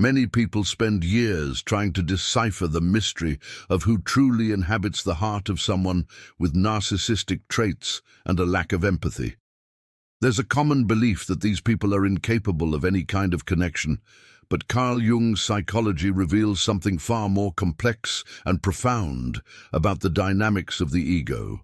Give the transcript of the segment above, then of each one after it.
Many people spend years trying to decipher the mystery of who truly inhabits the heart of someone with narcissistic traits and a lack of empathy. There's a common belief that these people are incapable of any kind of connection, but Carl Jung's psychology reveals something far more complex and profound about the dynamics of the ego.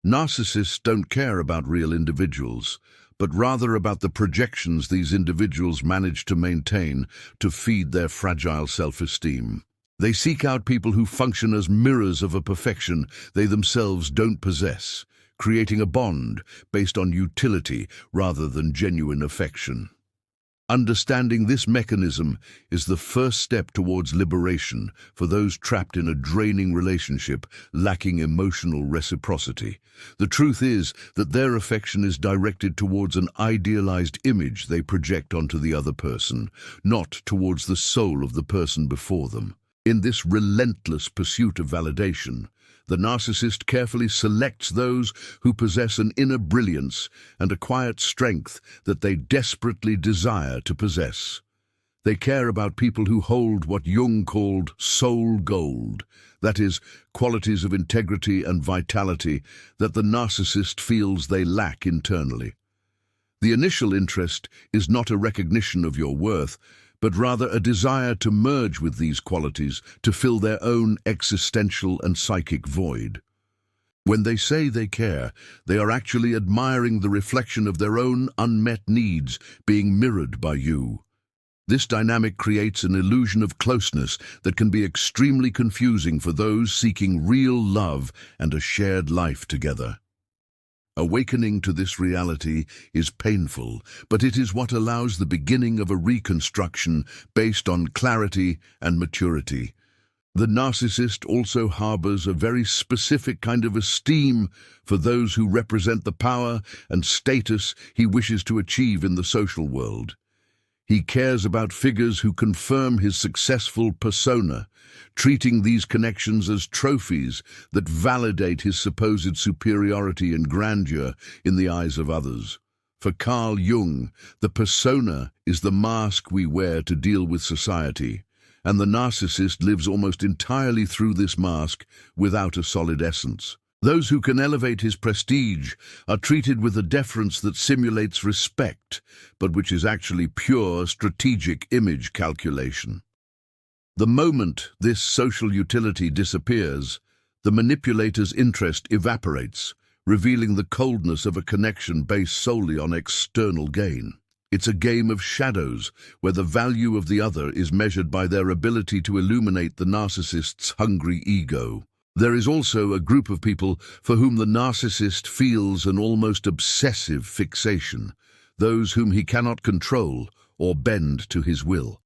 Narcissists don't care about real individuals, but rather about the projections these individuals manage to maintain to feed their fragile self-esteem. They seek out people who function as mirrors of a perfection they themselves don't possess, creating a bond based on utility rather than genuine affection. Understanding this mechanism is the first step towards liberation for those trapped in a draining relationship lacking emotional reciprocity. The truth is that their affection is directed towards an idealized image they project onto the other person, not towards the soul of the person before them. In this relentless pursuit of validation, the narcissist carefully selects those who possess an inner brilliance and a quiet strength that they desperately desire to possess. They care about people who hold what Jung called soul gold, that is, qualities of integrity and vitality that the narcissist feels they lack internally. The initial interest is not a recognition of your worth, but rather a desire to merge with these qualities to fill their own existential and psychic void. When they say they care, they are actually admiring the reflection of their own unmet needs being mirrored by you. This dynamic creates an illusion of closeness that can be extremely confusing for those seeking real love and a shared life together. Awakening to this reality is painful, but it is what allows the beginning of a reconstruction based on clarity and maturity. The narcissist also harbors a very specific kind of esteem for those who represent the power and status he wishes to achieve in the social world. He cares about figures who confirm his successful persona, treating these connections as trophies that validate his supposed superiority and grandeur in the eyes of others. For Carl Jung, the persona is the mask we wear to deal with society, and the narcissist lives almost entirely through this mask without a solid essence. Those who can elevate his prestige are treated with a deference that simulates respect, but which is actually pure strategic image calculation. The moment this social utility disappears, the manipulator's interest evaporates, revealing the coldness of a connection based solely on external gain. It's a game of shadows, where the value of the other is measured by their ability to illuminate the narcissist's hungry ego. There is also a group of people for whom the narcissist feels an almost obsessive fixation, those whom he cannot control or bend to his will.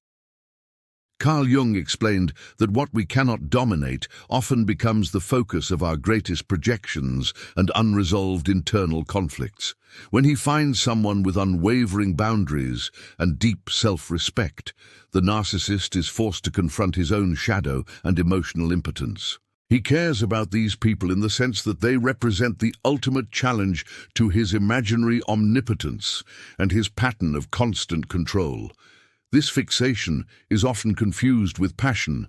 Carl Jung explained that what we cannot dominate often becomes the focus of our greatest projections and unresolved internal conflicts. When he finds someone with unwavering boundaries and deep self-respect, the narcissist is forced to confront his own shadow and emotional impotence. He cares about these people in the sense that they represent the ultimate challenge to his imaginary omnipotence and his pattern of constant control. This fixation is often confused with passion,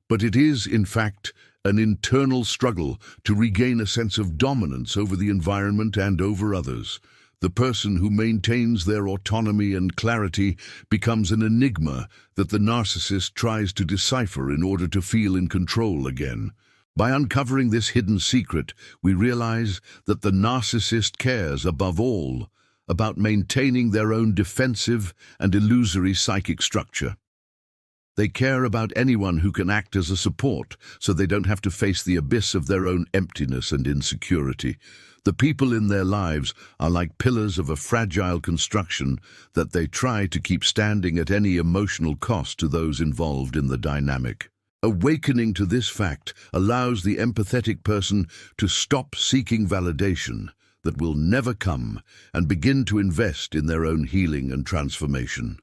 but it is, in fact, an internal struggle to regain a sense of dominance over the environment and over others. The person who maintains their autonomy and clarity becomes an enigma that the narcissist tries to decipher in order to feel in control again. By uncovering this hidden secret, we realize that the narcissist cares, above all, about maintaining their own defensive and illusory psychic structure. They care about anyone who can act as a support, so they don't have to face the abyss of their own emptiness and insecurity. The people in their lives are like pillars of a fragile construction that they try to keep standing at any emotional cost to those involved in the dynamic. Awakening to this fact allows the empathetic person to stop seeking validation that will never come and begin to invest in their own healing and transformation.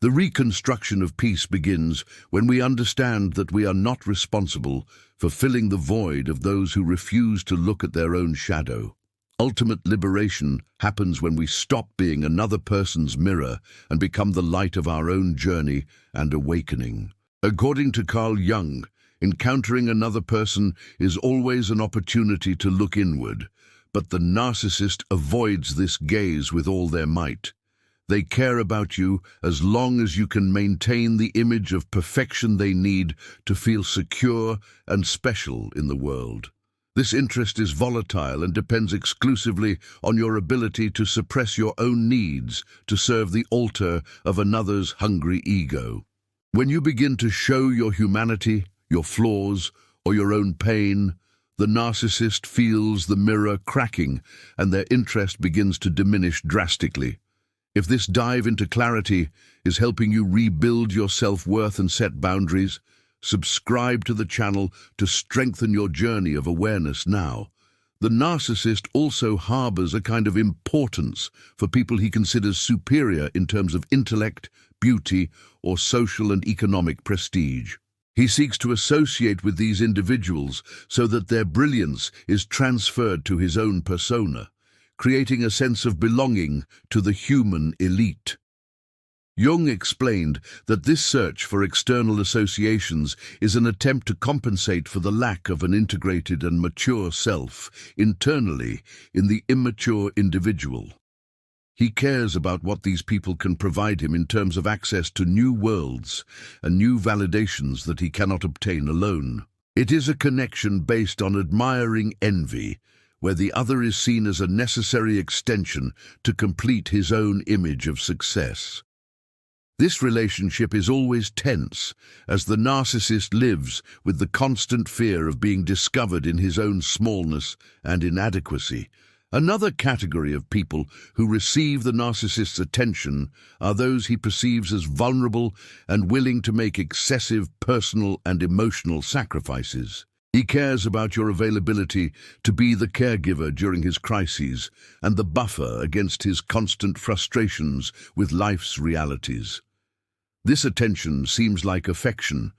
The reconstruction of peace begins when we understand that we are not responsible for filling the void of those who refuse to look at their own shadow. Ultimate liberation happens when we stop being another person's mirror and become the light of our own journey and awakening. According to Jung, encountering another person is always an opportunity to look inward, but the narcissist avoids this gaze with all their might. They care about you as long as you can maintain the image of perfection they need to feel secure and special in the world. This interest is volatile and depends exclusively on your ability to suppress your own needs to serve the altar of another's hungry ego. When you begin to show your humanity, your flaws, or your own pain, the narcissist feels the mirror cracking and their interest begins to diminish drastically. If this dive into clarity is helping you rebuild your self-worth and set boundaries, subscribe to the channel to strengthen your journey of awareness now. The narcissist also harbors a kind of importance for people he considers superior in terms of intellect, beauty, or social and economic prestige. He seeks to associate with these individuals so that their brilliance is transferred to his own persona, creating a sense of belonging to the human elite. Jung explained that this search for external associations is an attempt to compensate for the lack of an integrated and mature self internally in the immature individual. He cares about what these people can provide him in terms of access to new worlds and new validations that he cannot obtain alone. It is a connection based on admiring envy, where the other is seen as a necessary extension to complete his own image of success. This relationship is always tense, as the narcissist lives with the constant fear of being discovered in his own smallness and inadequacy. Another category of people who receive the narcissist's attention are those he perceives as vulnerable and willing to make excessive personal and emotional sacrifices. He cares about your availability to be the caregiver during his crises and the buffer against his constant frustrations with life's realities. This attention seems like affection,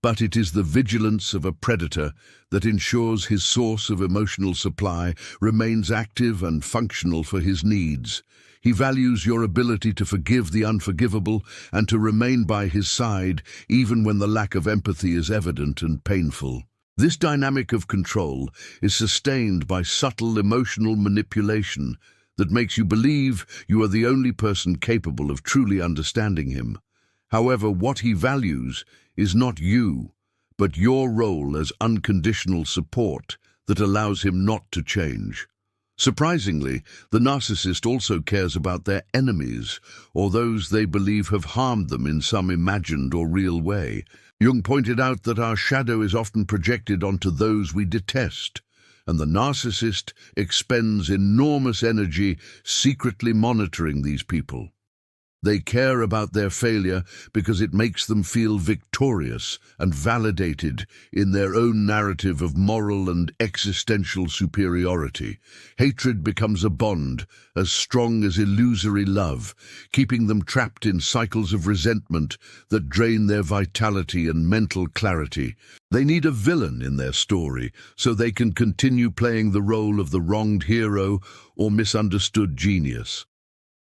but it is the vigilance of a predator that ensures his source of emotional supply remains active and functional for his needs. He values your ability to forgive the unforgivable and to remain by his side even when the lack of empathy is evident and painful. This dynamic of control is sustained by subtle emotional manipulation that makes you believe you are the only person capable of truly understanding him. However, what he values is not you, but your role as unconditional support that allows him not to change. Surprisingly, the narcissist also cares about their enemies, or those they believe have harmed them in some imagined or real way. Jung pointed out that our shadow is often projected onto those we detest, and the narcissist expends enormous energy secretly monitoring these people. They care about their failure because it makes them feel victorious and validated in their own narrative of moral and existential superiority. Hatred becomes a bond as strong as illusory love, keeping them trapped in cycles of resentment that drain their vitality and mental clarity. They need a villain in their story so they can continue playing the role of the wronged hero or misunderstood genius.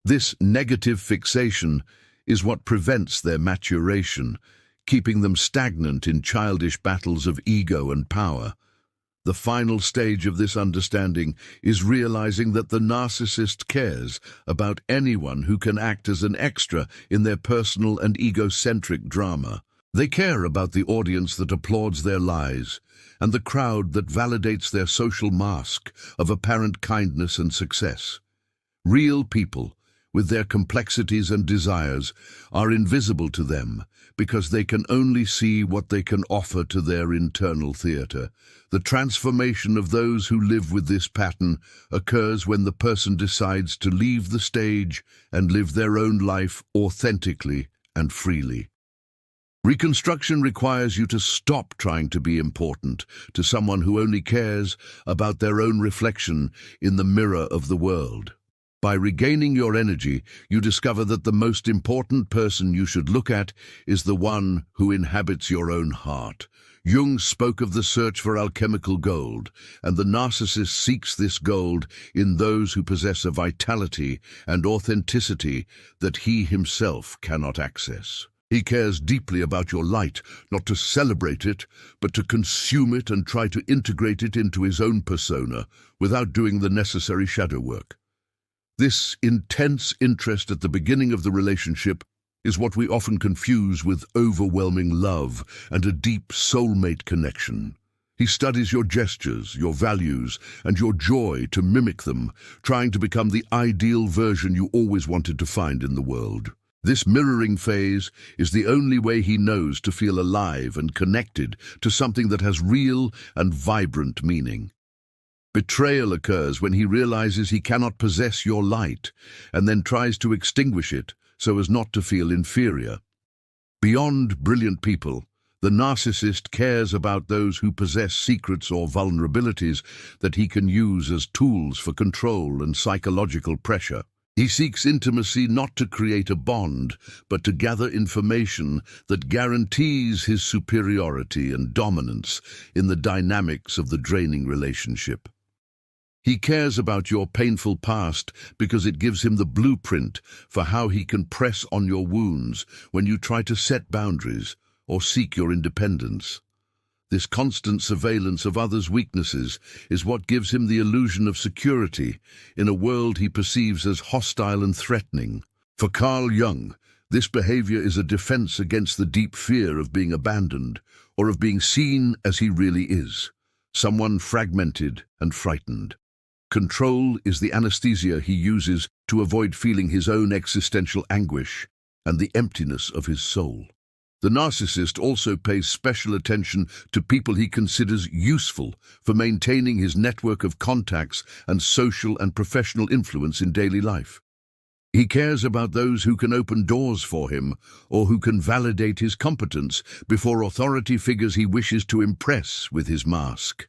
This negative fixation is what prevents their maturation, keeping them stagnant in childish battles of ego and power. The final stage of this understanding is realizing that the narcissist cares about anyone who can act as an extra in their personal and egocentric drama. They care about the audience that applauds their lies and the crowd that validates their social mask of apparent kindness and success. Real people, with their complexities and desires, are invisible to them because they can only see what they can offer to their internal theater. The transformation of those who live with this pattern occurs when the person decides to leave the stage and live their own life authentically and freely. Reconstruction requires you to stop trying to be important to someone who only cares about their own reflection in the mirror of the world. By regaining your energy, you discover that the most important person you should look at is the one who inhabits your own heart. Jung spoke of the search for alchemical gold, and the narcissist seeks this gold in those who possess a vitality and authenticity that he himself cannot access. He cares deeply about your light, not to celebrate it, but to consume it and try to integrate it into his own persona without doing the necessary shadow work. This intense interest at the beginning of the relationship is what we often confuse with overwhelming love and a deep soulmate connection. He studies your gestures, your values, and your joy to mimic them, trying to become the ideal version you always wanted to find in the world. This mirroring phase is the only way he knows to feel alive and connected to something that has real and vibrant meaning. Betrayal occurs when he realizes he cannot possess your light and then tries to extinguish it so as not to feel inferior. Beyond brilliant people, the narcissist cares about those who possess secrets or vulnerabilities that he can use as tools for control and psychological pressure. He seeks intimacy not to create a bond, but to gather information that guarantees his superiority and dominance in the dynamics of the draining relationship. He cares about your painful past because it gives him the blueprint for how he can press on your wounds when you try to set boundaries or seek your independence. This constant surveillance of others' weaknesses is what gives him the illusion of security in a world he perceives as hostile and threatening. For Carl Jung, this behavior is a defense against the deep fear of being abandoned or of being seen as he really is, someone fragmented and frightened. Control is the anesthesia he uses to avoid feeling his own existential anguish and the emptiness of his soul. The narcissist also pays special attention to people he considers useful for maintaining his network of contacts and social and professional influence in daily life. He cares about those who can open doors for him or who can validate his competence before authority figures he wishes to impress with his mask.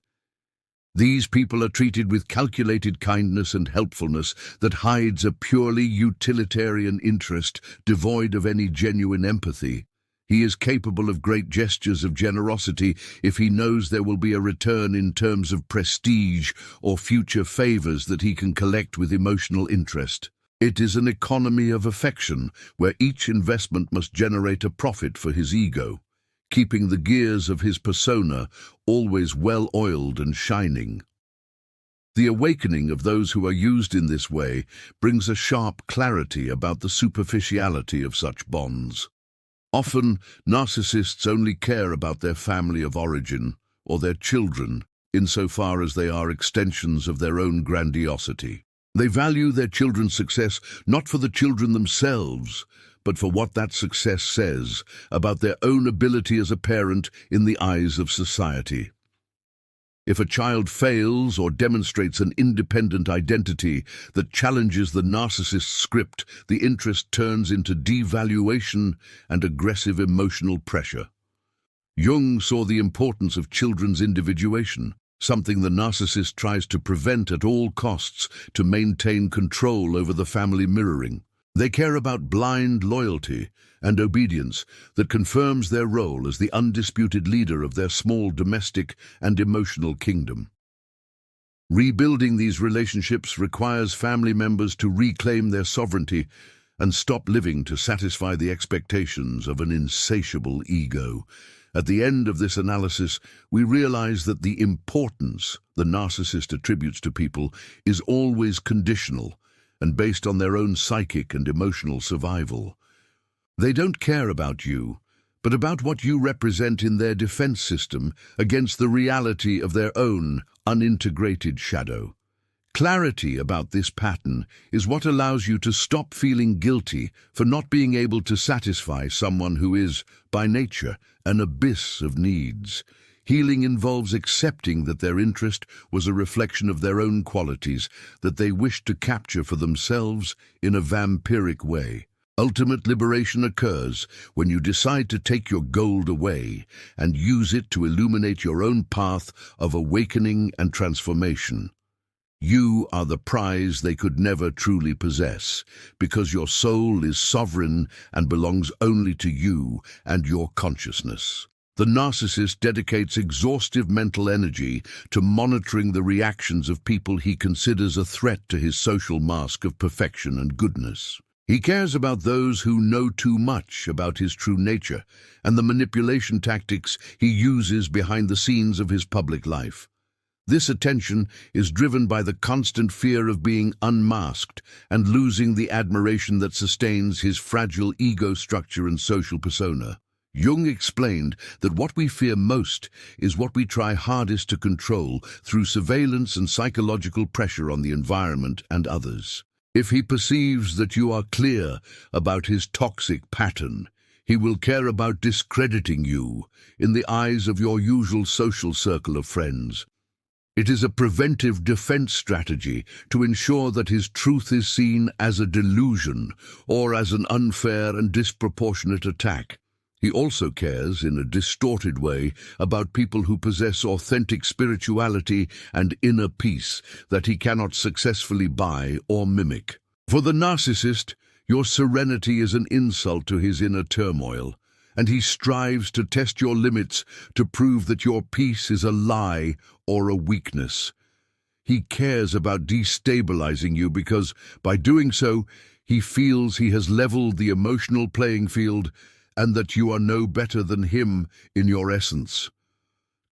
These people are treated with calculated kindness and helpfulness that hides a purely utilitarian interest devoid of any genuine empathy. He is capable of great gestures of generosity if he knows there will be a return in terms of prestige or future favors that he can collect with emotional interest. It is an economy of affection where each investment must generate a profit for his ego, keeping the gears of his persona always well-oiled and shining. The awakening of those who are used in this way brings a sharp clarity about the superficiality of such bonds. Often, narcissists only care about their family of origin or their children insofar as they are extensions of their own grandiosity. They value their children's success not for the children themselves, but for what that success says about their own ability as a parent in the eyes of society. If a child fails or demonstrates an independent identity that challenges the narcissist's script, the interest turns into devaluation and aggressive emotional pressure. Jung saw the importance of children's individuation, something the narcissist tries to prevent at all costs to maintain control over the family mirroring. They care about blind loyalty and obedience that confirms their role as the undisputed leader of their small domestic and emotional kingdom. Rebuilding these relationships requires family members to reclaim their sovereignty and stop living to satisfy the expectations of an insatiable ego. At the end of this analysis, we realize that the importance the narcissist attributes to people is always conditional and based on their own psychic and emotional survival. They don't care about you, but about what you represent in their defense system against the reality of their own unintegrated shadow. Clarity about this pattern is what allows you to stop feeling guilty for not being able to satisfy someone who is, by nature, an abyss of needs. Healing involves accepting that their interest was a reflection of their own qualities that they wished to capture for themselves in a vampiric way. Ultimate liberation occurs when you decide to take your gold away and use it to illuminate your own path of awakening and transformation. You are the prize they could never truly possess, because your soul is sovereign and belongs only to you and your consciousness. The narcissist dedicates exhaustive mental energy to monitoring the reactions of people he considers a threat to his social mask of perfection and goodness. He cares about those who know too much about his true nature and the manipulation tactics he uses behind the scenes of his public life. This attention is driven by the constant fear of being unmasked and losing the admiration that sustains his fragile ego structure and social persona. Jung explained that what we fear most is what we try hardest to control through surveillance and psychological pressure on the environment and others. If he perceives that you are clear about his toxic pattern, he will care about discrediting you in the eyes of your usual social circle of friends. It is a preventive defense strategy to ensure that his truth is seen as a delusion or as an unfair and disproportionate attack. He also cares, in a distorted way, about people who possess authentic spirituality and inner peace that he cannot successfully buy or mimic. For the narcissist, your serenity is an insult to his inner turmoil, and he strives to test your limits to prove that your peace is a lie or a weakness. He cares about destabilizing you because, by doing so, he feels he has leveled the emotional playing field and that you are no better than him in your essence.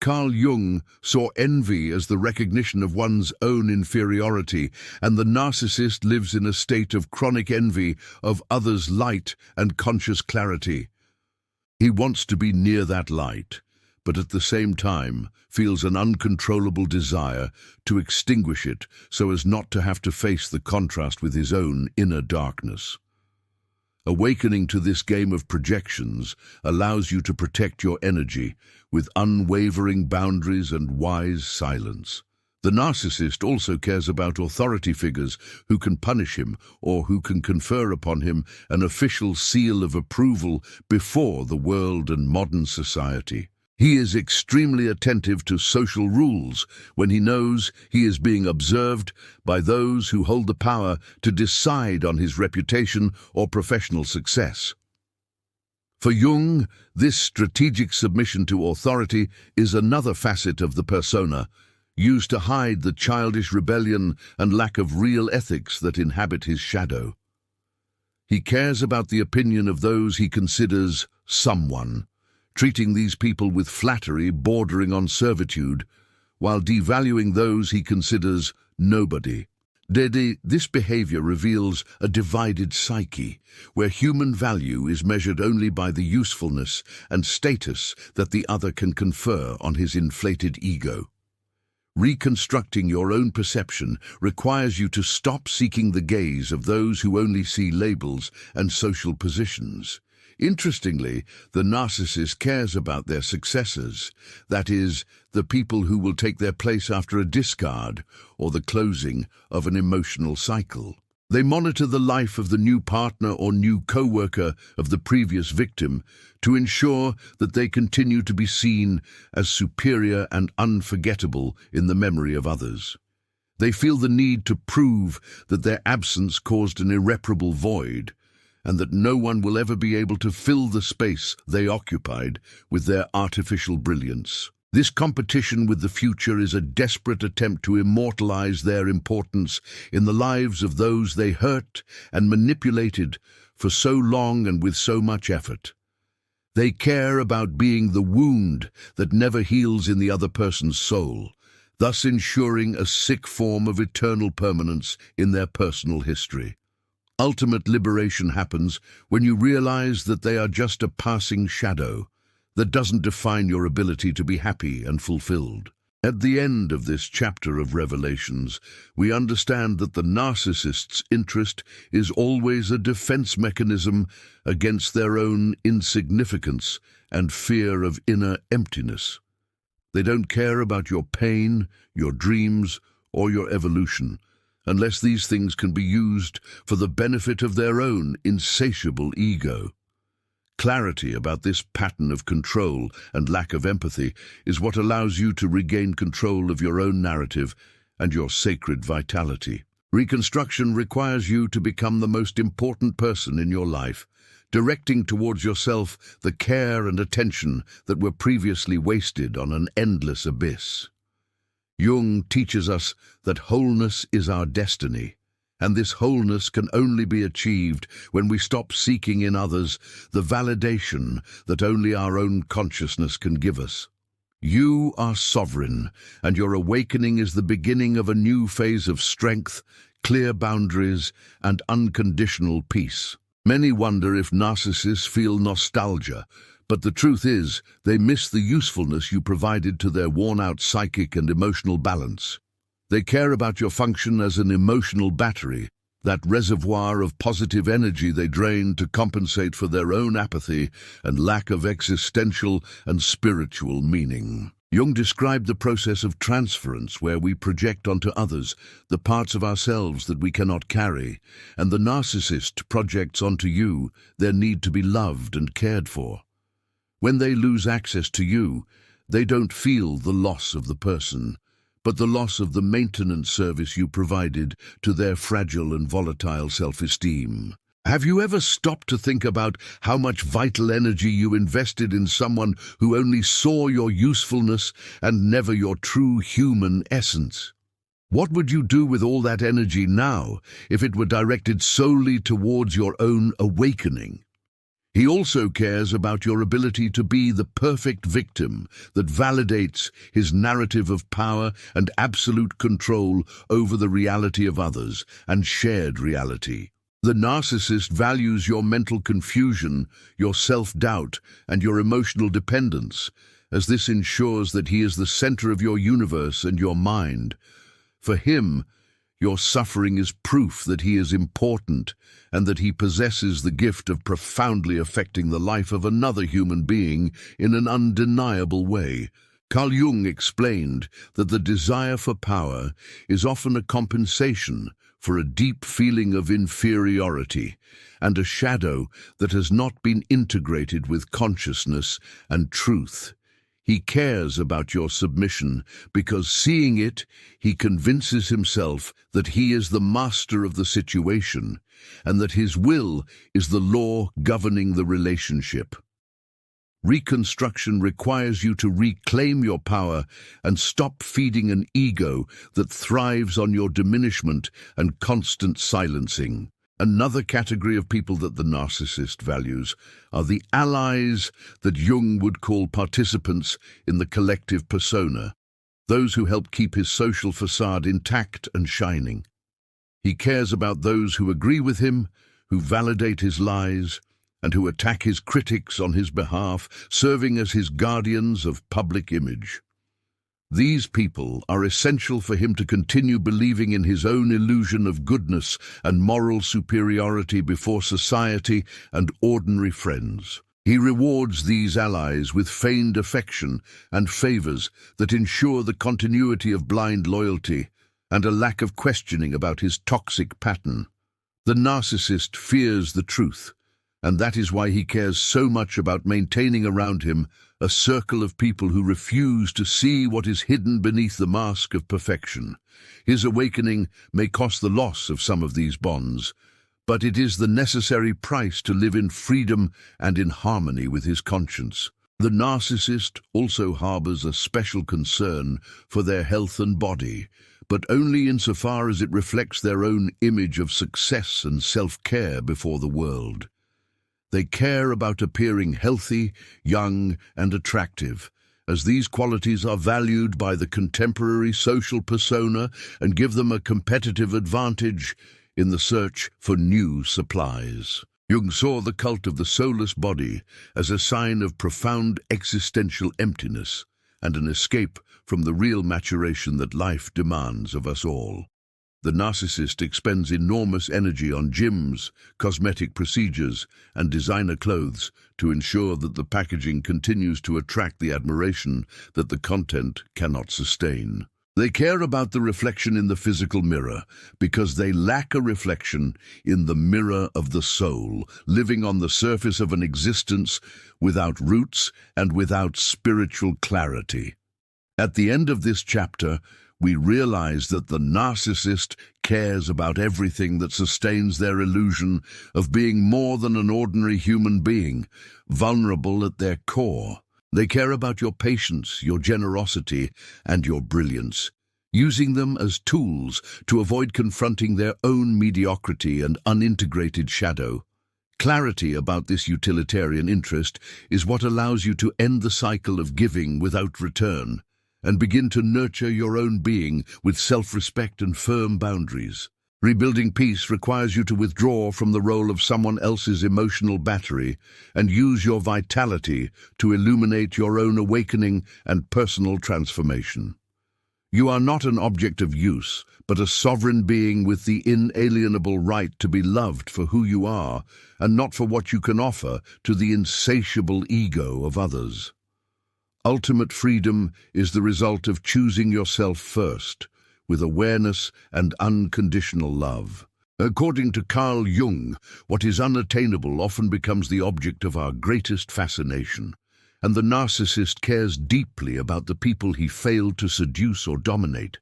Carl Jung saw envy as the recognition of one's own inferiority, and the narcissist lives in a state of chronic envy of others' light and conscious clarity. He wants to be near that light, but at the same time feels an uncontrollable desire to extinguish it so as not to have to face the contrast with his own inner darkness. Awakening to this game of projections allows you to protect your energy with unwavering boundaries and wise silence. The narcissist also cares about authority figures who can punish him or who can confer upon him an official seal of approval before the world and modern society. He is extremely attentive to social rules when he knows he is being observed by those who hold the power to decide on his reputation or professional success. For Jung, this strategic submission to authority is another facet of the persona, used to hide the childish rebellion and lack of real ethics that inhabit his shadow. He cares about the opinion of those he considers someone, treating these people with flattery bordering on servitude, while devaluing those he considers nobody. This behavior reveals a divided psyche, where human value is measured only by the usefulness and status that the other can confer on his inflated ego. Reconstructing your own perception requires you to stop seeking the gaze of those who only see labels and social positions. Interestingly, the narcissist cares about their successors, that is, the people who will take their place after a discard or the closing of an emotional cycle. They monitor the life of the new partner or new co-worker of the previous victim to ensure that they continue to be seen as superior and unforgettable in the memory of others. They feel the need to prove that their absence caused an irreparable void, and that no one will ever be able to fill the space they occupied with their artificial brilliance. This competition with the future is a desperate attempt to immortalize their importance in the lives of those they hurt and manipulated for so long and with so much effort. They care about being the wound that never heals in the other person's soul, thus ensuring a sick form of eternal permanence in their personal history. Ultimate liberation happens when you realize that they are just a passing shadow that doesn't define your ability to be happy and fulfilled. At the end of this chapter of Revelations, we understand that the narcissist's interest is always a defense mechanism against their own insignificance and fear of inner emptiness. They don't care about your pain, your dreams, or your evolution, unless these things can be used for the benefit of their own insatiable ego. Clarity about this pattern of control and lack of empathy is what allows you to regain control of your own narrative and your sacred vitality. Reconstruction requires you to become the most important person in your life, directing towards yourself the care and attention that were previously wasted on an endless abyss. Jung teaches us that wholeness is our destiny, and this wholeness can only be achieved when we stop seeking in others the validation that only our own consciousness can give us. You are sovereign, and your awakening is the beginning of a new phase of strength, clear boundaries, and unconditional peace. Many wonder if narcissists feel nostalgia, but the truth is, they miss the usefulness you provided to their worn-out psychic and emotional balance. They care about your function as an emotional battery, that reservoir of positive energy they drain to compensate for their own apathy and lack of existential and spiritual meaning. Jung described the process of transference where we project onto others the parts of ourselves that we cannot carry, and the narcissist projects onto you their need to be loved and cared for. When they lose access to you, they don't feel the loss of the person, but the loss of the maintenance service you provided to their fragile and volatile self-esteem. Have you ever stopped to think about how much vital energy you invested in someone who only saw your usefulness and never your true human essence? What would you do with all that energy now if it were directed solely towards your own awakening? He also cares about your ability to be the perfect victim that validates his narrative of power and absolute control over the reality of others and shared reality. The narcissist values your mental confusion, your self-doubt, and your emotional dependence, as this ensures that he is the center of your universe and your mind. For him, your suffering is proof that he is important and that he possesses the gift of profoundly affecting the life of another human being in an undeniable way. Carl Jung explained that the desire for power is often a compensation for a deep feeling of inferiority and a shadow that has not been integrated with consciousness and truth. He cares about your submission because, seeing it, he convinces himself that he is the master of the situation and that his will is the law governing the relationship. Reconstruction requires you to reclaim your power and stop feeding an ego that thrives on your diminishment and constant silencing. Another category of people that the narcissist values are the allies that Jung would call participants in the collective persona, those who help keep his social facade intact and shining. He cares about those who agree with him, who validate his lies, and who attack his critics on his behalf, serving as his guardians of public image. These people are essential for him to continue believing in his own illusion of goodness and moral superiority before society and ordinary friends. He rewards these allies with feigned affection and favors that ensure the continuity of blind loyalty and a lack of questioning about his toxic pattern. The narcissist fears the truth, and that is why he cares so much about maintaining around him a circle of people who refuse to see what is hidden beneath the mask of perfection. His awakening may cost the loss of some of these bonds, but it is the necessary price to live in freedom and in harmony with his conscience. The narcissist also harbors a special concern for their health and body, but only insofar as it reflects their own image of success and self-care before the world. They care about appearing healthy, young, and attractive, as these qualities are valued by the contemporary social persona and give them a competitive advantage in the search for new supplies. Jung saw the cult of the soulless body as a sign of profound existential emptiness and an escape from the real maturation that life demands of us all. The narcissist expends enormous energy on gyms, cosmetic procedures, and designer clothes to ensure that the packaging continues to attract the admiration that the content cannot sustain. They care about the reflection in the physical mirror because they lack a reflection in the mirror of the soul, living on the surface of an existence without roots and without spiritual clarity. At the end of this chapter, we realize that the narcissist cares about everything that sustains their illusion of being more than an ordinary human being, vulnerable at their core. They care about your patience, your generosity, and your brilliance, using them as tools to avoid confronting their own mediocrity and unintegrated shadow. Clarity about this utilitarian interest is what allows you to end the cycle of giving without return and begin to nurture your own being with self-respect and firm boundaries. Rebuilding peace requires you to withdraw from the role of someone else's emotional battery and use your vitality to illuminate your own awakening and personal transformation. You are not an object of use, but a sovereign being with the inalienable right to be loved for who you are and not for what you can offer to the insatiable ego of others. Ultimate freedom is the result of choosing yourself first, with awareness and unconditional love. According to Carl Jung, what is unattainable often becomes the object of our greatest fascination, and the narcissist cares deeply about the people he failed to seduce or dominate.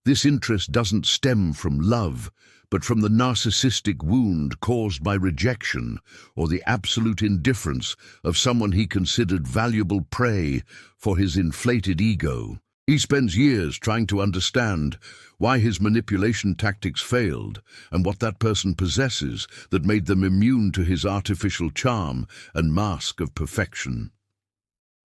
This interest doesn't stem from love, but from the narcissistic wound caused by rejection or the absolute indifference of someone he considered valuable prey for his inflated ego. He spends years trying to understand why his manipulation tactics failed and what that person possesses that made them immune to his artificial charm and mask of perfection.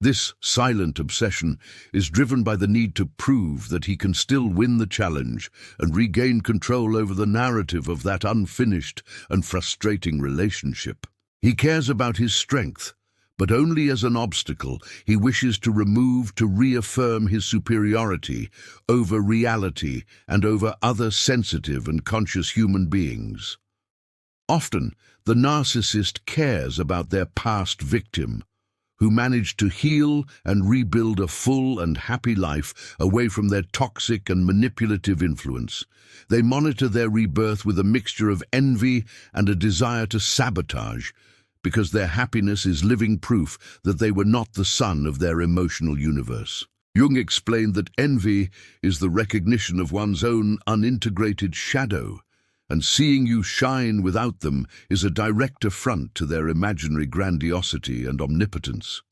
This silent obsession is driven by the need to prove that he can still win the challenge and regain control over the narrative of that unfinished and frustrating relationship. He cares about his strength, but only as an obstacle he wishes to remove to reaffirm his superiority over reality and over other sensitive and conscious human beings. Often, the narcissist cares about their past victim, who managed to heal and rebuild a full and happy life away from their toxic and manipulative influence. They monitor their rebirth with a mixture of envy and a desire to sabotage, because their happiness is living proof that they were not the sun of their emotional universe. Jung explained that envy is the recognition of one's own unintegrated shadow, and seeing you shine without them is a direct affront to their imaginary grandiosity and omnipotence.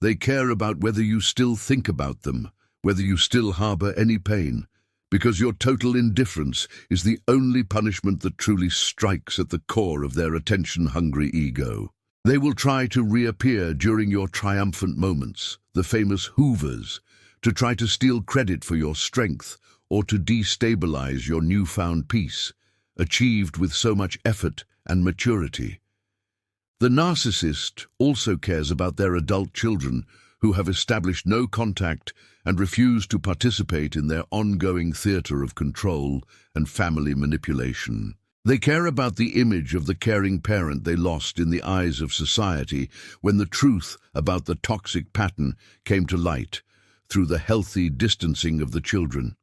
They care about whether you still think about them, whether you still harbor any pain, because your total indifference is the only punishment that truly strikes at the core of their attention-hungry ego. They will try to reappear during your triumphant moments, the famous hoovers, to try to steal credit for your strength or to destabilize your newfound peace, achieved with so much effort and maturity. The narcissist also cares about their adult children who have established no contact and refuse to participate in their ongoing theater of control and family manipulation. They care about the image of the caring parent they lost in the eyes of society when the truth about the toxic pattern came to light through the healthy distancing of the children.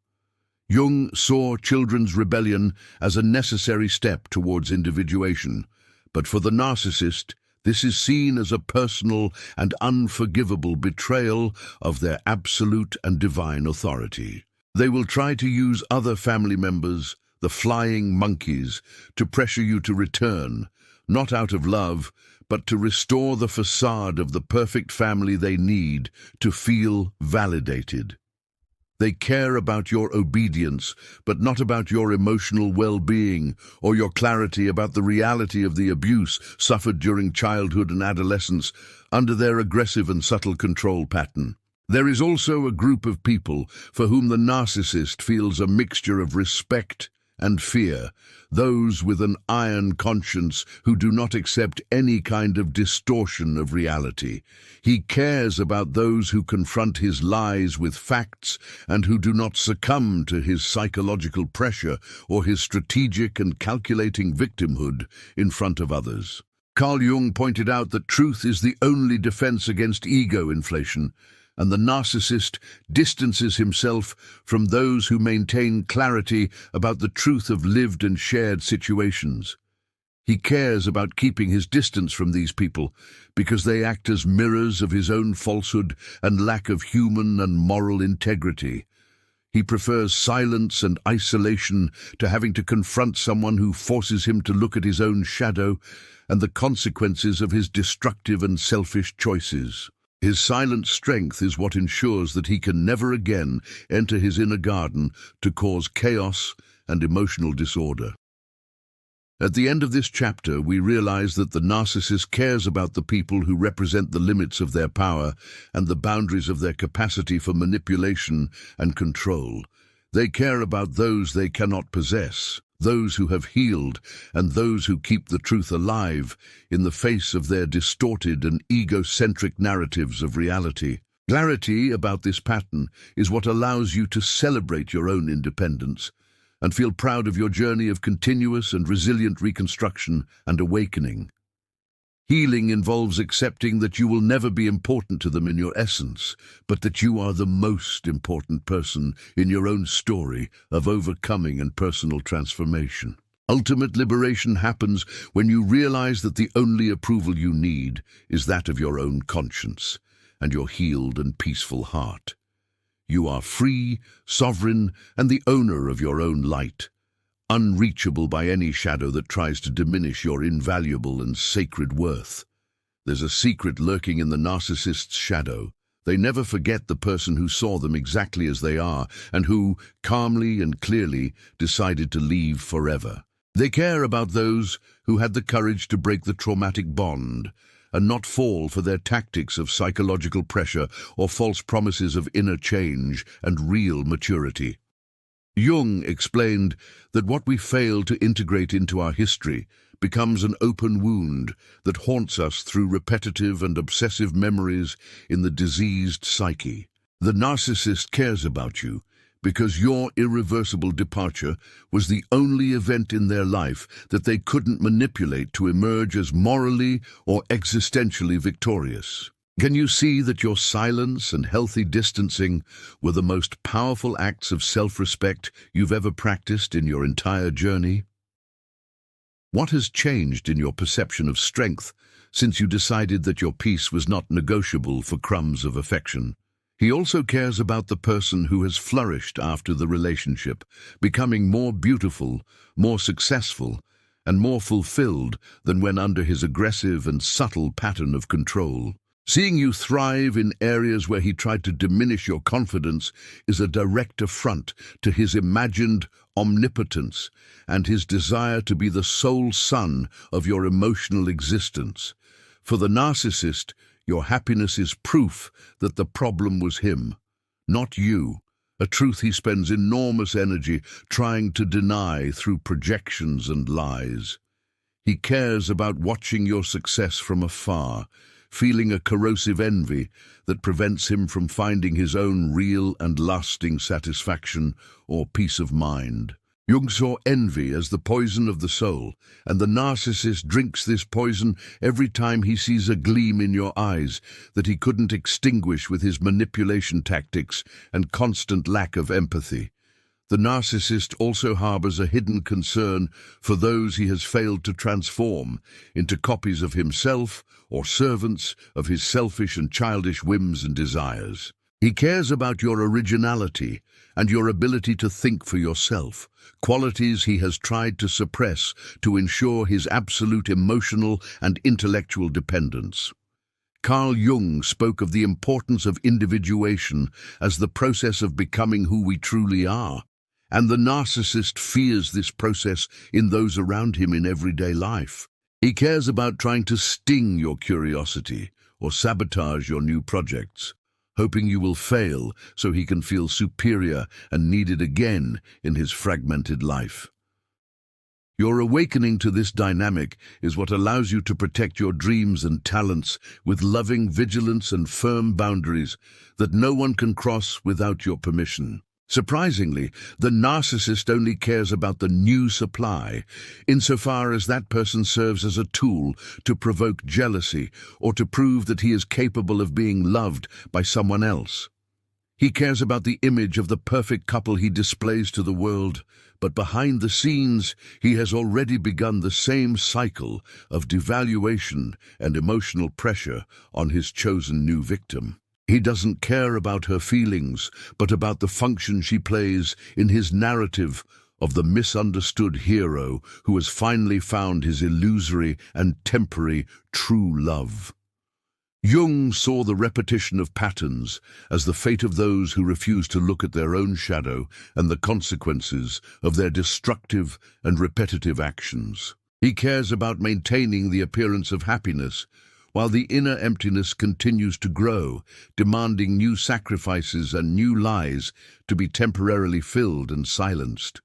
Jung saw children's rebellion as a necessary step towards individuation, but for the narcissist, this is seen as a personal and unforgivable betrayal of their absolute and divine authority. They will try to use other family members, the flying monkeys, to pressure you to return, not out of love, but to restore the facade of the perfect family they need to feel validated. They care about your obedience, but not about your emotional well-being or your clarity about the reality of the abuse suffered during childhood and adolescence under their aggressive and subtle control pattern. There is also a group of people for whom the narcissist feels a mixture of respect and fear, those with an iron conscience who do not accept any kind of distortion of reality. He cares about those who confront his lies with facts and who do not succumb to his psychological pressure or his strategic and calculating victimhood in front of others. Carl Jung pointed out that truth is the only defense against ego inflation, and the narcissist distances himself from those who maintain clarity about the truth of lived and shared situations. He cares about keeping his distance from these people because they act as mirrors of his own falsehood and lack of human and moral integrity. He prefers silence and isolation to having to confront someone who forces him to look at his own shadow and the consequences of his destructive and selfish choices. His silent strength is what ensures that he can never again enter his inner garden to cause chaos and emotional disorder. At the end of this chapter, we realize that the narcissist cares about the people who represent the limits of their power and the boundaries of their capacity for manipulation and control. They care about those they cannot possess, those who have healed, and those who keep the truth alive in the face of their distorted and egocentric narratives of reality. Clarity about this pattern is what allows you to celebrate your own independence and feel proud of your journey of continuous and resilient reconstruction and awakening. Healing involves accepting that you will never be important to them in your essence, but that you are the most important person in your own story of overcoming and personal transformation. Ultimate liberation happens when you realize that the only approval you need is that of your own conscience and your healed and peaceful heart. You are free, sovereign, and the owner of your own light, unreachable by any shadow that tries to diminish your invaluable and sacred worth. There's a secret lurking in the narcissist's shadow. They never forget the person who saw them exactly as they are and who, calmly and clearly, decided to leave forever. They care about those who had the courage to break the traumatic bond and not fall for their tactics of psychological pressure or false promises of inner change and real maturity. Jung explained that what we fail to integrate into our history becomes an open wound that haunts us through repetitive and obsessive memories in the diseased psyche. The narcissist cares about you because your irreversible departure was the only event in their life that they couldn't manipulate to emerge as morally or existentially victorious. Can you see that your silence and healthy distancing were the most powerful acts of self-respect you've ever practiced in your entire journey? What has changed in your perception of strength since you decided that your peace was not negotiable for crumbs of affection? He also cares about the person who has flourished after the relationship, becoming more beautiful, more successful, and more fulfilled than when under his aggressive and subtle pattern of control. Seeing you thrive in areas where he tried to diminish your confidence is a direct affront to his imagined omnipotence and his desire to be the sole sun of your emotional existence. For the narcissist, your happiness is proof that the problem was him, not you, a truth he spends enormous energy trying to deny through projections and lies. He cares about watching your success from afar, feeling a corrosive envy that prevents him from finding his own real and lasting satisfaction or peace of mind. Jung saw envy as the poison of the soul, and the narcissist drinks this poison every time he sees a gleam in your eyes that he couldn't extinguish with his manipulation tactics and constant lack of empathy. The narcissist also harbors a hidden concern for those he has failed to transform into copies of himself or servants of his selfish and childish whims and desires. He cares about your originality and your ability to think for yourself, qualities he has tried to suppress to ensure his absolute emotional and intellectual dependence. Carl Jung spoke of the importance of individuation as the process of becoming who we truly are, and the narcissist fears this process in those around him in everyday life. He cares about trying to sting your curiosity or sabotage your new projects, hoping you will fail so he can feel superior and needed again in his fragmented life. Your awakening to this dynamic is what allows you to protect your dreams and talents with loving vigilance and firm boundaries that no one can cross without your permission. Surprisingly, the narcissist only cares about the new supply, insofar as that person serves as a tool to provoke jealousy or to prove that he is capable of being loved by someone else. He cares about the image of the perfect couple he displays to the world, but behind the scenes he has already begun the same cycle of devaluation and emotional pressure on his chosen new victim. He doesn't care about her feelings, but about the function she plays in his narrative of the misunderstood hero who has finally found his illusory and temporary true love. Jung saw the repetition of patterns as the fate of those who refuse to look at their own shadow and the consequences of their destructive and repetitive actions. He cares about maintaining the appearance of happiness, while the inner emptiness continues to grow, demanding new sacrifices and new lies to be temporarily filled and silenced.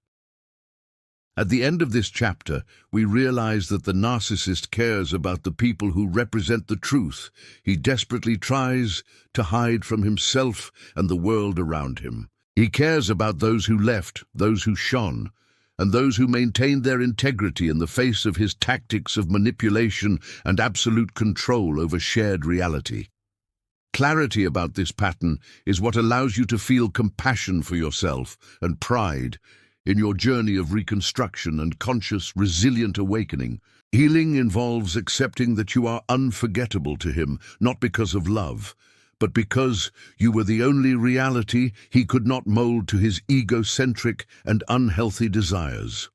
At the end of this chapter, we realize that the narcissist cares about the people who represent the truth. He desperately tries to hide from himself and the world around him. He cares about those who left, those who shone, and those who maintained their integrity in the face of his tactics of manipulation and absolute control over shared reality. Clarity about this pattern is what allows you to feel compassion for yourself and pride in your journey of reconstruction and conscious, resilient awakening. Healing involves accepting that you are unforgettable to him, not because of love, but because you were the only reality he could not mold to his egocentric and unhealthy desires.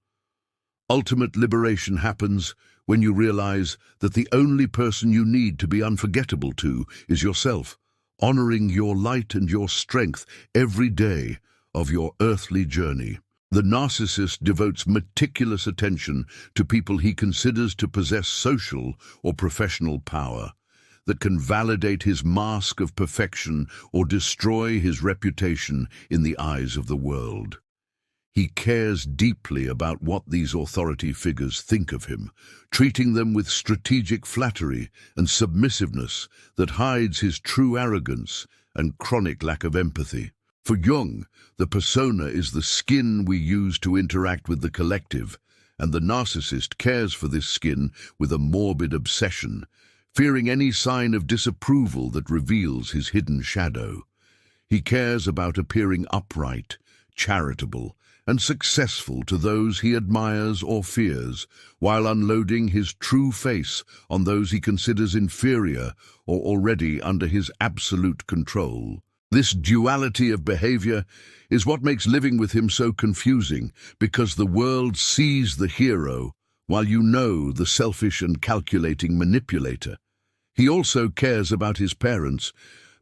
Ultimate liberation happens when you realize that the only person you need to be unforgettable to is yourself, honoring your light and your strength every day of your earthly journey. The narcissist devotes meticulous attention to people he considers to possess social or professional power that can validate his mask of perfection or destroy his reputation in the eyes of the world. He cares deeply about what these authority figures think of him, treating them with strategic flattery and submissiveness that hides his true arrogance and chronic lack of empathy. For Jung, the persona is the skin we use to interact with the collective, and the narcissist cares for this skin with a morbid obsession, fearing any sign of disapproval that reveals his hidden shadow. He cares about appearing upright, charitable, and successful to those he admires or fears, while unloading his true face on those he considers inferior or already under his absolute control. This duality of behavior is what makes living with him so confusing, because the world sees the hero while you know the selfish and calculating manipulator. He also cares about his parents,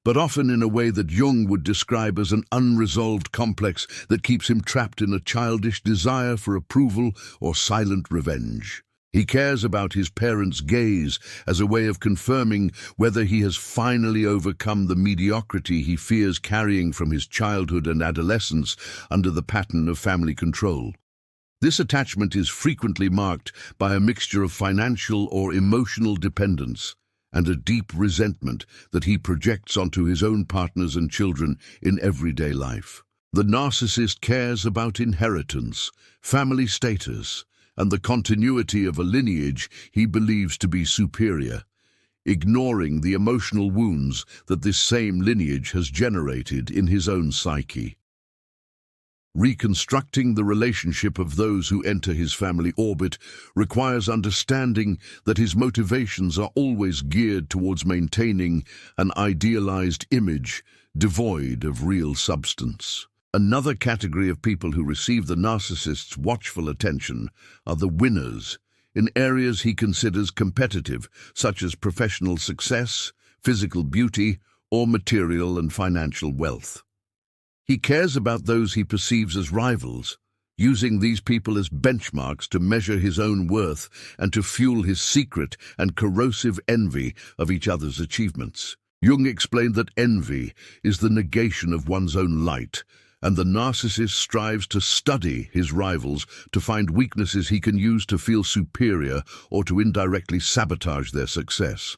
but often in a way that Jung would describe as an unresolved complex that keeps him trapped in a childish desire for approval or silent revenge. He cares about his parents' gaze as a way of confirming whether he has finally overcome the mediocrity he fears carrying from his childhood and adolescence under the pattern of family control. This attachment is frequently marked by a mixture of financial or emotional dependence and a deep resentment that he projects onto his own partners and children in everyday life. The narcissist cares about inheritance, family status, and the continuity of a lineage he believes to be superior, ignoring the emotional wounds that this same lineage has generated in his own psyche. Reconstructing the relationship of those who enter his family orbit requires understanding that his motivations are always geared towards maintaining an idealized image devoid of real substance. Another category of people who receive the narcissist's watchful attention are the winners, in areas he considers competitive, such as professional success, physical beauty, or material and financial wealth. He cares about those he perceives as rivals, using these people as benchmarks to measure his own worth and to fuel his secret and corrosive envy of each other's achievements. Jung explained that envy is the negation of one's own light, and the narcissist strives to study his rivals to find weaknesses he can use to feel superior or to indirectly sabotage their success.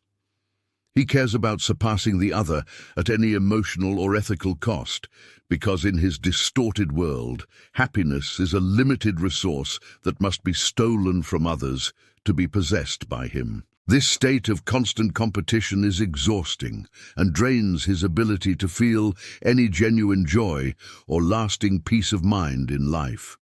He cares about surpassing the other at any emotional or ethical cost, because in his distorted world, happiness is a limited resource that must be stolen from others to be possessed by him. This state of constant competition is exhausting and drains his ability to feel any genuine joy or lasting peace of mind in life.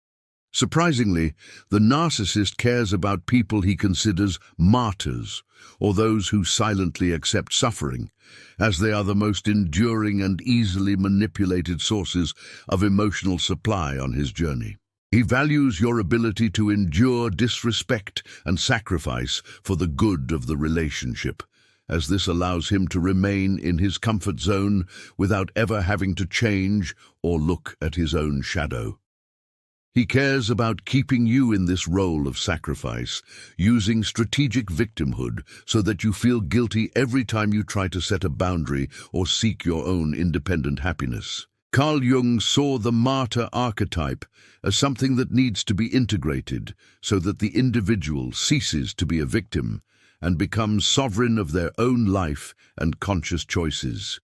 Surprisingly, the narcissist cares about people he considers martyrs, or those who silently accept suffering, as they are the most enduring and easily manipulated sources of emotional supply on his journey. He values your ability to endure disrespect and sacrifice for the good of the relationship, as this allows him to remain in his comfort zone without ever having to change or look at his own shadow. He cares about keeping you in this role of sacrifice, using strategic victimhood so that you feel guilty every time you try to set a boundary or seek your own independent happiness. Carl Jung saw the martyr archetype as something that needs to be integrated so that the individual ceases to be a victim and becomes sovereign of their own life and conscious choices.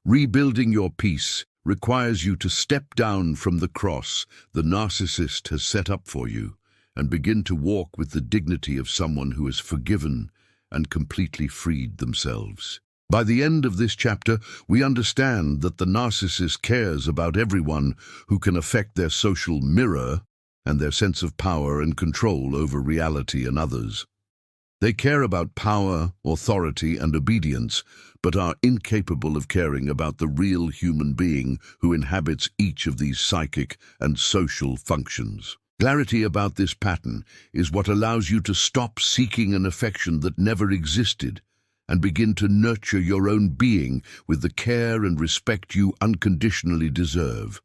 Rebuilding your peace requires you to step down from the cross the narcissist has set up for you and begin to walk with the dignity of someone who has forgiven and completely freed themselves. By the end of this chapter, we understand that the narcissist cares about everyone who can affect their social mirror and their sense of power and control over reality and others. They care about power, authority, and obedience, but are incapable of caring about the real human being who inhabits each of these psychic and social functions. Clarity about this pattern is what allows you to stop seeking an affection that never existed and begin to nurture your own being with the care and respect you unconditionally deserve.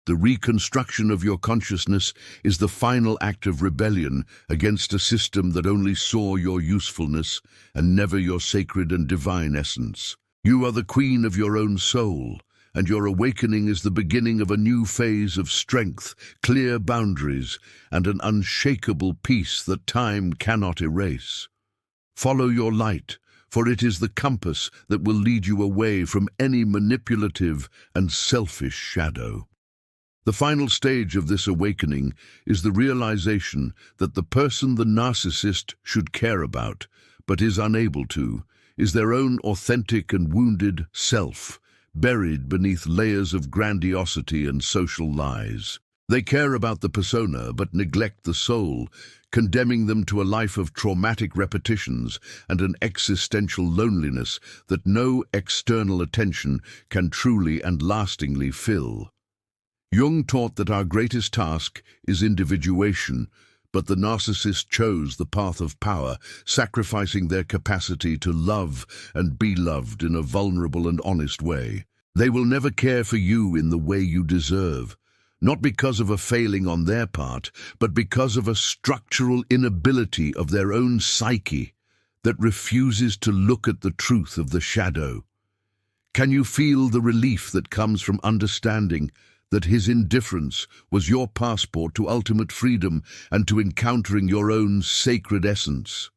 The reconstruction of your consciousness is the final act of rebellion against a system that only saw your usefulness and never your sacred and divine essence. You are the queen of your own soul, and your awakening is the beginning of a new phase of strength, clear boundaries, and an unshakable peace that time cannot erase. Follow your light, for it is the compass that will lead you away from any manipulative and selfish shadow. The final stage of this awakening is the realization that the person the narcissist should care about, but is unable to, is their own authentic and wounded self, buried beneath layers of grandiosity and social lies. They care about the persona but neglect the soul, condemning them to a life of traumatic repetitions and an existential loneliness that no external attention can truly and lastingly fill. Jung taught that our greatest task is individuation, but the narcissist chose the path of power, sacrificing their capacity to love and be loved in a vulnerable and honest way. They will never care for you in the way you deserve, not because of a failing on their part, but because of a structural inability of their own psyche that refuses to look at the truth of the shadow. Can you feel the relief that comes from understanding that his indifference was your passport to ultimate freedom and to encountering your own sacred essence?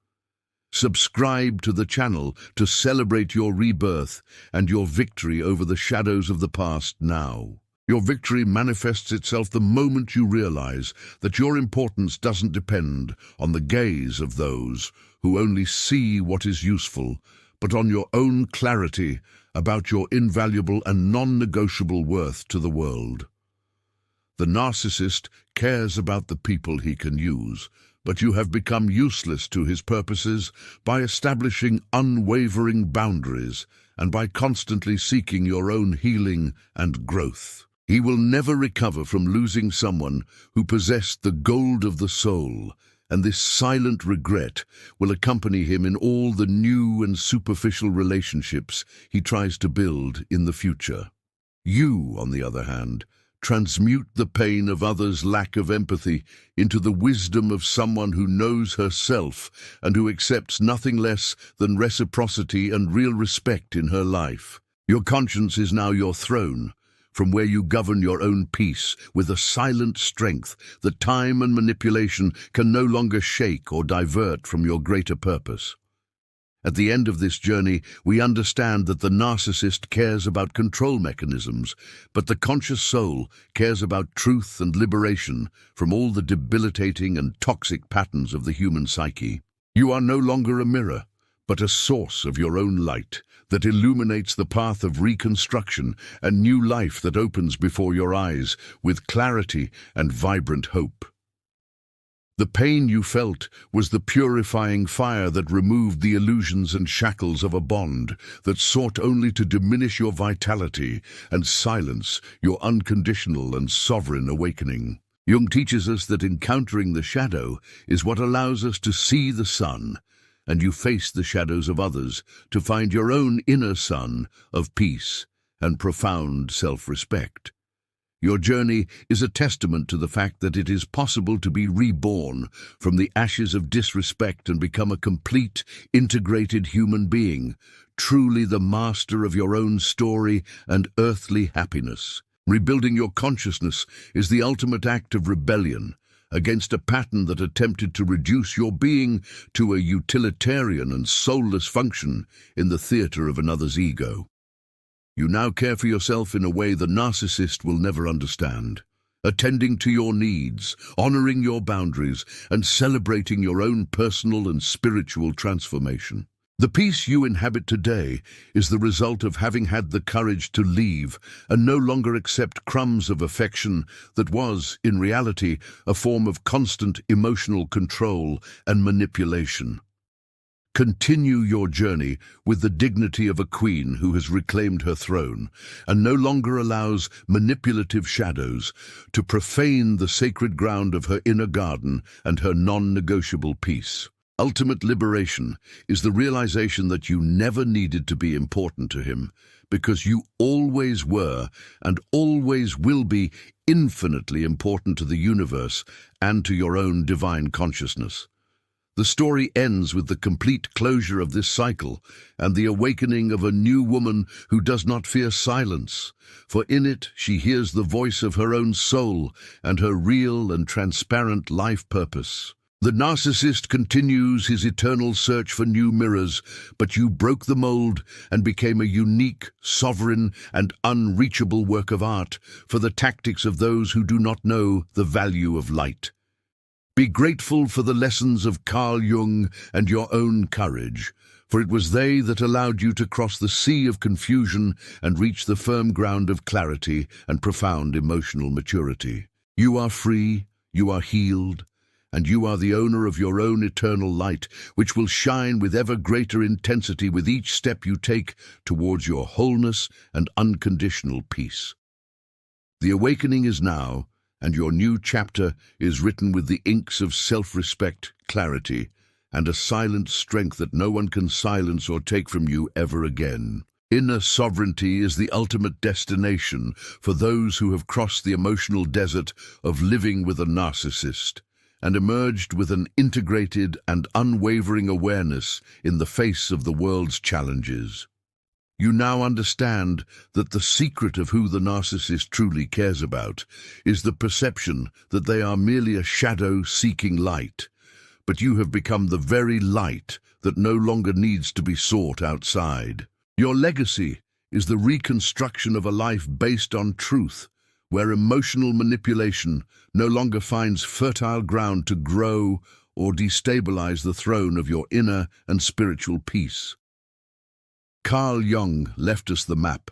Subscribe to the channel to celebrate your rebirth and your victory over the shadows of the past now. Your victory manifests itself the moment you realize that your importance doesn't depend on the gaze of those who only see what is useful, but on your own clarity about your invaluable and non-negotiable worth to the world. The narcissist cares about the people he can use, but you have become useless to his purposes by establishing unwavering boundaries and by constantly seeking your own healing and growth. He will never recover from losing someone who possessed the gold of the soul, and this silent regret will accompany him in all the new and superficial relationships he tries to build in the future. You, on the other hand, transmute the pain of others' lack of empathy into the wisdom of someone who knows herself and who accepts nothing less than reciprocity and real respect in her life. Your conscience is now your throne, from where you govern your own peace with a silent strength that time and manipulation can no longer shake or divert from your greater purpose. At the end of this journey, we understand that the narcissist cares about control mechanisms, but the conscious soul cares about truth and liberation from all the debilitating and toxic patterns of the human psyche. You are no longer a mirror, but a source of your own light that illuminates the path of reconstruction and new life that opens before your eyes with clarity and vibrant hope. The pain you felt was the purifying fire that removed the illusions and shackles of a bond that sought only to diminish your vitality and silence your unconditional and sovereign awakening. Jung teaches us that encountering the shadow is what allows us to see the sun, and you face the shadows of others to find your own inner sun of peace and profound self-respect. Your journey is a testament to the fact that it is possible to be reborn from the ashes of disrespect and become a complete, integrated human being, truly the master of your own story and earthly happiness. Rebuilding your consciousness is the ultimate act of rebellion against a pattern that attempted to reduce your being to a utilitarian and soulless function in the theater of another's ego. You now care for yourself in a way the narcissist will never understand, attending to your needs, honoring your boundaries, and celebrating your own personal and spiritual transformation. The peace you inhabit today is the result of having had the courage to leave and no longer accept crumbs of affection that was, in reality, a form of constant emotional control and manipulation. Continue your journey with the dignity of a queen who has reclaimed her throne and no longer allows manipulative shadows to profane the sacred ground of her inner garden and her non-negotiable peace. Ultimate liberation is the realization that you never needed to be important to him because you always were and always will be infinitely important to the universe and to your own divine consciousness. The story ends with the complete closure of this cycle and the awakening of a new woman who does not fear silence, for in it she hears the voice of her own soul and her real and transparent life purpose. The narcissist continues his eternal search for new mirrors, but you broke the mold and became a unique, sovereign, and unreachable work of art for the tactics of those who do not know the value of light. Be grateful for the lessons of Carl Jung and your own courage, for it was they that allowed you to cross the sea of confusion and reach the firm ground of clarity and profound emotional maturity. You are free, you are healed, and you are the owner of your own eternal light, which will shine with ever greater intensity with each step you take towards your wholeness and unconditional peace. The awakening is now, and your new chapter is written with the inks of self-respect, clarity, and a silent strength that no one can silence or take from you ever again. Inner sovereignty is the ultimate destination for those who have crossed the emotional desert of living with a narcissist and emerged with an integrated and unwavering awareness in the face of the world's challenges. You now understand that the secret of who the narcissist truly cares about is the perception that they are merely a shadow seeking light, but you have become the very light that no longer needs to be sought outside. Your legacy is the reconstruction of a life based on truth, where emotional manipulation no longer finds fertile ground to grow or destabilize the throne of your inner and spiritual peace. Carl Jung left us the map,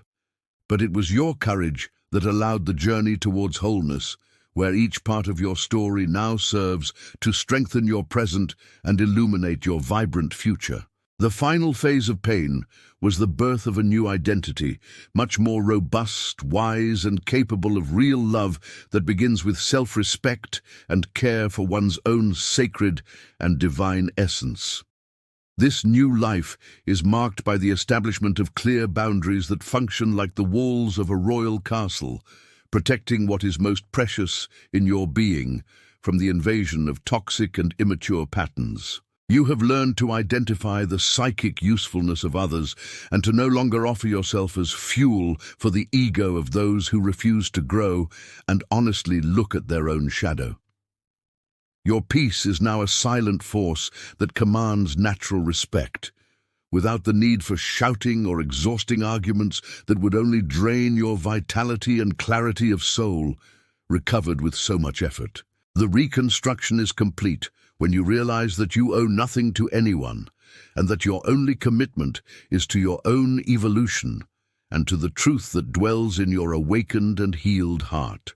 but it was your courage that allowed the journey towards wholeness, where each part of your story now serves to strengthen your present and illuminate your vibrant future. The final phase of pain was the birth of a new identity, much more robust, wise, and capable of real love that begins with self-respect and care for one's own sacred and divine essence. This new life is marked by the establishment of clear boundaries that function like the walls of a royal castle, protecting what is most precious in your being from the invasion of toxic and immature patterns. You have learned to identify the psychic usefulness of others and to no longer offer yourself as fuel for the ego of those who refuse to grow and honestly look at their own shadow. Your peace is now a silent force that commands natural respect, without the need for shouting or exhausting arguments that would only drain your vitality and clarity of soul, recovered with so much effort. The reconstruction is complete when you realize that you owe nothing to anyone, and that your only commitment is to your own evolution and to the truth that dwells in your awakened and healed heart.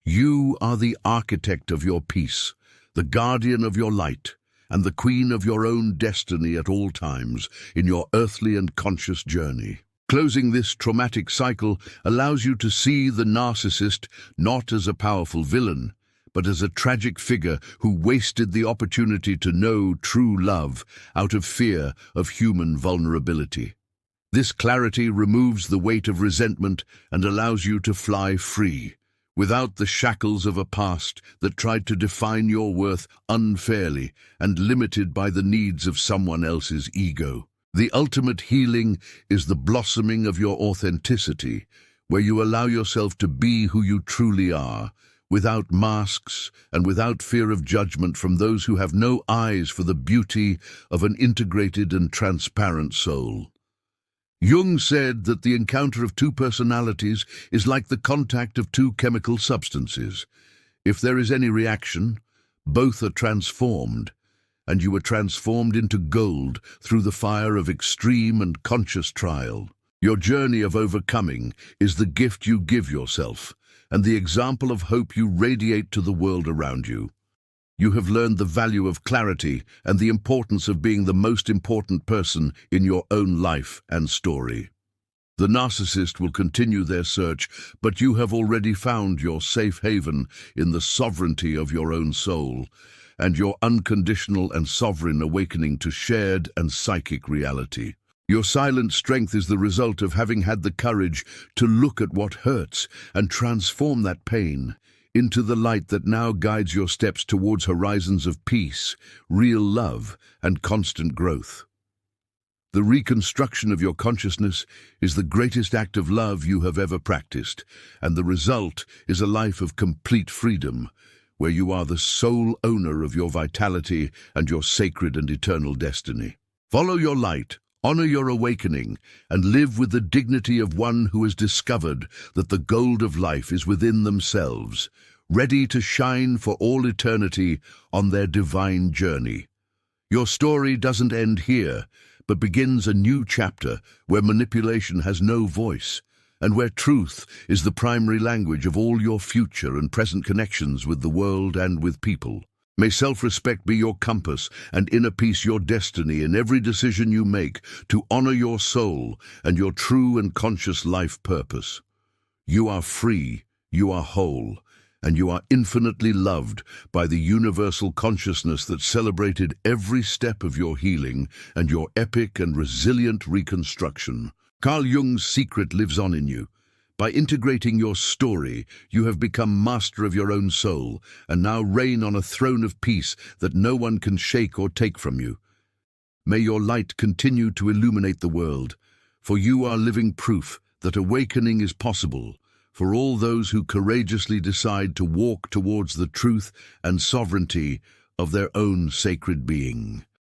You are the architect of your peace, the guardian of your light, and the queen of your own destiny at all times in your earthly and conscious journey. Closing this traumatic cycle allows you to see the narcissist not as a powerful villain, but as a tragic figure who wasted the opportunity to know true love out of fear of human vulnerability. This clarity removes the weight of resentment and allows you to fly free, without the shackles of a past that tried to define your worth unfairly and limited by the needs of someone else's ego. The ultimate healing is the blossoming of your authenticity, where you allow yourself to be who you truly are, without masks and without fear of judgment from those who have no eyes for the beauty of an integrated and transparent soul. Jung said that the encounter of two personalities is like the contact of two chemical substances. If there is any reaction, both are transformed, and you are transformed into gold through the fire of extreme and conscious trial. Your journey of overcoming is the gift you give yourself, and the example of hope you radiate to the world around you. You have learned the value of clarity and the importance of being the most important person in your own life and story. The narcissist will continue their search, but you have already found your safe haven in the sovereignty of your own soul and your unconditional and sovereign awakening to shared and psychic reality. Your silent strength is the result of having had the courage to look at what hurts and transform that pain into the light that now guides your steps towards horizons of peace, real love, and constant growth. The reconstruction of your consciousness is the greatest act of love you have ever practiced, and the result is a life of complete freedom, where you are the sole owner of your vitality and your sacred and eternal destiny. Follow your light, honor your awakening, and live with the dignity of one who has discovered that the gold of life is within themselves, ready to shine for all eternity on their divine journey. Your story doesn't end here, but begins a new chapter where manipulation has no voice, and where truth is the primary language of all your future and present connections with the world and with people. May self-respect be your compass and inner peace your destiny in every decision you make to honor your soul and your true and conscious life purpose. You are free, you are whole, and you are infinitely loved by the universal consciousness that celebrated every step of your healing and your epic and resilient reconstruction. Carl Jung's secret lives on in you. By integrating your story, you have become master of your own soul and now reign on a throne of peace that no one can shake or take from you. May your light continue to illuminate the world, for you are living proof that awakening is possible for all those who courageously decide to walk towards the truth and sovereignty of their own sacred being.